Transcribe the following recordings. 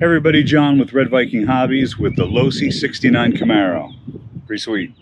Hey everybody, John with Red Viking Hobbies with the Losi 69 Camaro. Pretty sweet.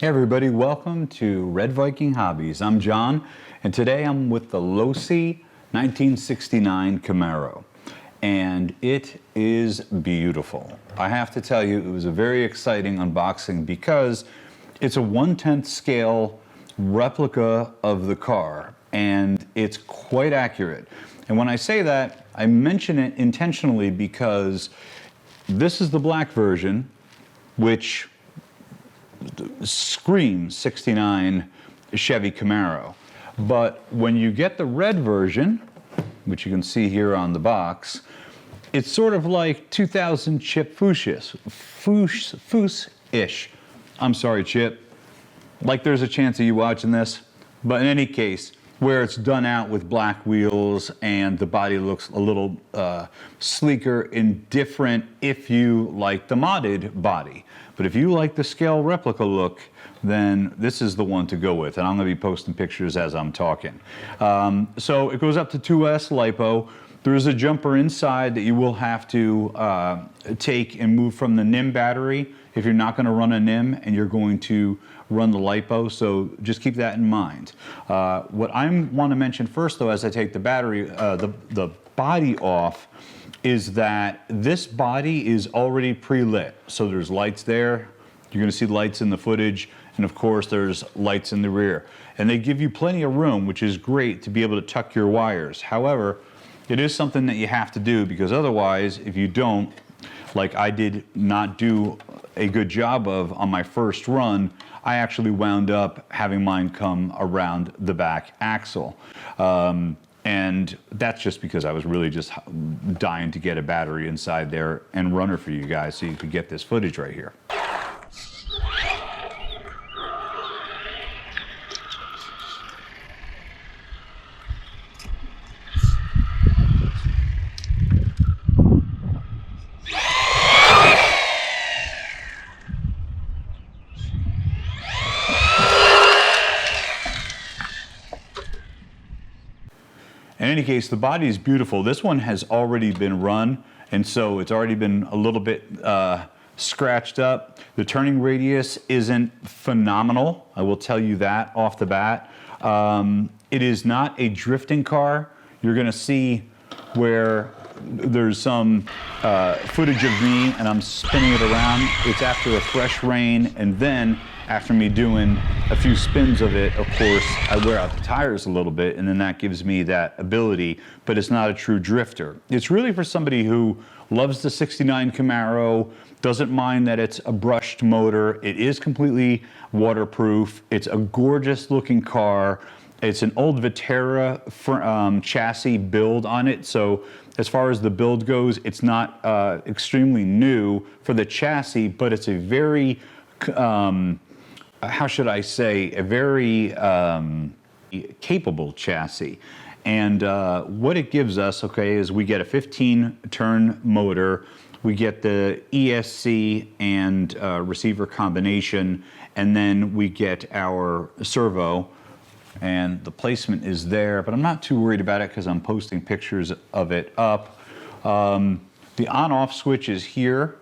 Hey everybody, welcome to Red Viking Hobbies. I'm John, and today I'm with the Losi 1969 Camaro, and it is beautiful. I have to tell you, it was a very exciting unboxing because it's a 1/10 scale replica of the car, and it's quite accurate. And when I say that, I mention it intentionally because this is the black version, which screams 69 Chevy Camaro. But when you get the red version, which you can see here on the box, it's sort of like 2000 Chip Foose-ish. I'm sorry, Chip. Like there's a chance of you watching this. But in any case, where it's done out with black wheels and the body looks a little sleeker and different if you like the modded body. But if you like the scale replica look, then this is the one to go with. And I'm gonna be posting pictures as I'm talking. So it goes up to 2S LiPo. There is a jumper inside that you will have to take and move from the NIM battery if you're not gonna run a NIM and you're going to run the LiPo, so just keep that in mind. What I want to mention first though, as I take the battery, the body off, is that this body is already pre-lit. So there's lights there, you're gonna see lights in the footage, and of course there's lights in the rear. And they give you plenty of room, which is great to be able to tuck your wires. However, it is something that you have to do because otherwise, if you don't, like I did not do a good job of on my first run, I actually wound up having mine come around the back axle. And that's just because I was really just dying to get a battery inside there and runner for you guys so you could get this footage right here. In any case, the body is beautiful. This one has already been run, and so it's already been a little bit scratched up. The turning radius isn't phenomenal, I will tell you that off the bat. It is not a drifting car. You're gonna see where there's some footage of me and I'm spinning it around. It's after a fresh rain, and then after me doing a few spins of it, of course, I wear out the tires a little bit, and then that gives me that ability, but it's not a true drifter. It's really for somebody who loves the 69 Camaro, doesn't mind that it's a brushed motor. It is completely waterproof. It's a gorgeous looking car. It's an old Vitara chassis build on it, so as far as the build goes, it's not extremely new for the chassis, but it's a very, how should I say, a very capable chassis. And what it gives us, okay, is we get a 15-turn motor, we get the ESC and receiver combination, and then we get our servo, and the placement is there, but I'm not too worried about it because I'm posting pictures of it up. The on-off switch is here,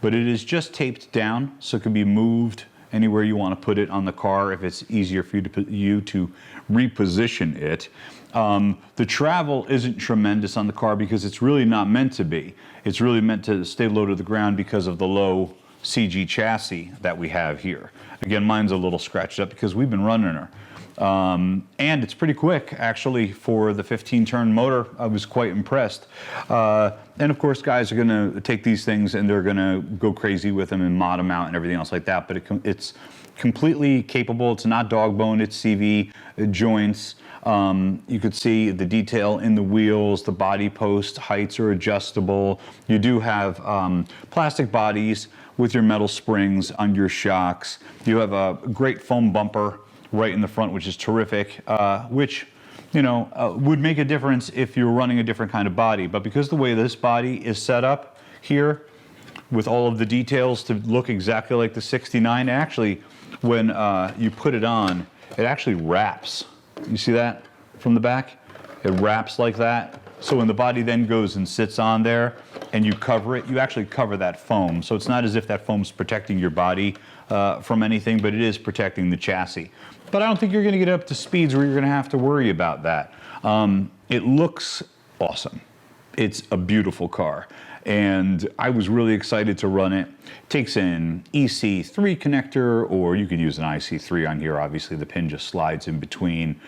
but it is just taped down, so it can be moved anywhere you want to put it on the car if it's easier for you to reposition it. The travel isn't tremendous on the car because it's really not meant to be. It's really meant to stay low to the ground because of the low CG chassis that we have here. Again, mine's a little scratched up because we've been running her. And it's pretty quick actually for the 15-turn motor. I was quite impressed. And of course guys are gonna take these things and they're gonna go crazy with them and mod them out and everything else like that, but it's completely capable. It's not dog bone, it's CV joints. You could see the detail in the wheels, the body post heights are adjustable. You do have plastic bodies with your metal springs on your shocks. You have a great foam bumper right in the front, which is terrific, which, you know, would make a difference if you're running a different kind of body. But because the way this body is set up here, with all of the details to look exactly like the 69, actually, when you put it on, it actually wraps. You see that from the back? It wraps like that. So when the body then goes and sits on there and you cover it, you actually cover that foam. So it's not as if that foam's protecting your body from anything, but it is protecting the chassis. But I don't think you're going to get up to speeds where you're going to have to worry about that. It looks awesome. It's a beautiful car. And I was really excited to run it. It takes an EC3 connector, or you could use an IC3 on here. Obviously, the pin just slides in between,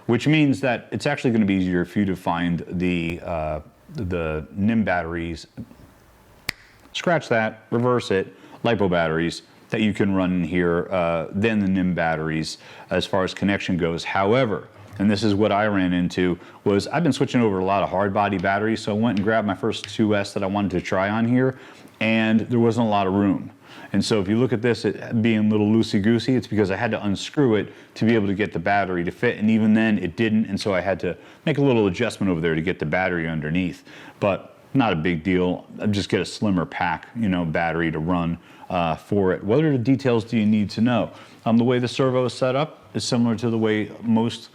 which means that it's actually going to be easier for you to find the NIM batteries. Scratch that, reverse it, LiPo batteries that you can run in here than the NIM batteries as far as connection goes. However, and this is what I ran into, was I've been switching over a lot of hard body batteries, so I went and grabbed my first 2S that I wanted to try on here, and there wasn't a lot of room. And so if you look at this, it being a little loosey-goosey, it's because I had to unscrew it to be able to get the battery to fit, and even then it didn't, and so I had to make a little adjustment over there to get the battery underneath. But not a big deal. I'll just get a slimmer pack, you know, battery to run for it. What other details do you need to know? The way the servo is set up is similar to the way most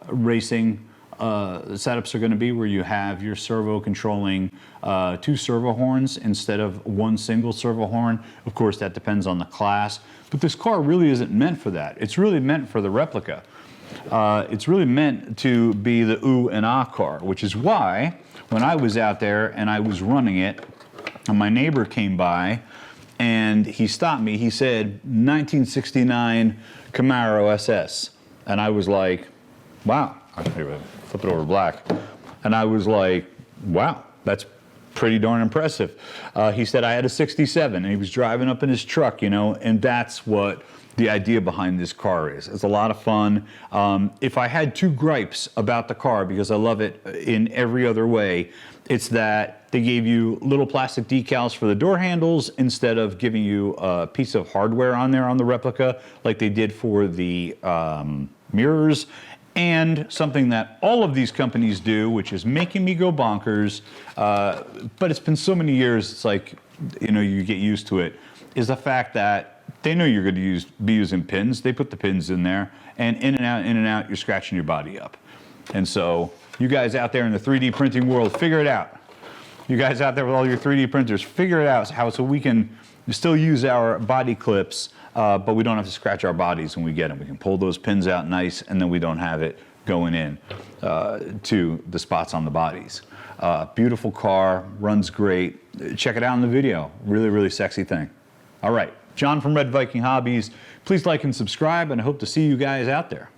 racing setups are going to be, where you have your servo controlling 2 servo horns instead of 1 single servo horn. Of course, that depends on the class, but this car really isn't meant for that. It's really meant for the replica. It's really meant to be the ooh and ah car, which is why when I was out there and I was running it, and my neighbor came by and he stopped me, he said, 1969 Camaro SS. And I was like, wow, flip it over black. And I was like, wow, that's pretty darn impressive. He said I had a 67 and he was driving up in his truck, you know, and that's what the idea behind this car is. It's a lot of fun. If I had 2 gripes about the car, because I love it in every other way, it's that they gave you little plastic decals for the door handles instead of giving you a piece of hardware on there on the replica like they did for the mirrors. And something that all of these companies do, which is making me go bonkers, but it's been so many years, it's like, you know, you get used to it, is the fact that they know you're going to be using pins. They put the pins in there, and in and out, you're scratching your body up. And so you guys out there in the 3D printing world, figure it out. You guys out there with all your 3D printers, figure it out how so we can still use our body clips, but we don't have to scratch our bodies when we get them. We can pull those pins out nice, and then we don't have it going in to the spots on the bodies. Beautiful car, runs great. Check it out in the video. Really, really sexy thing. All right, John from Red Viking Hobbies. Please like and subscribe, and I hope to see you guys out there.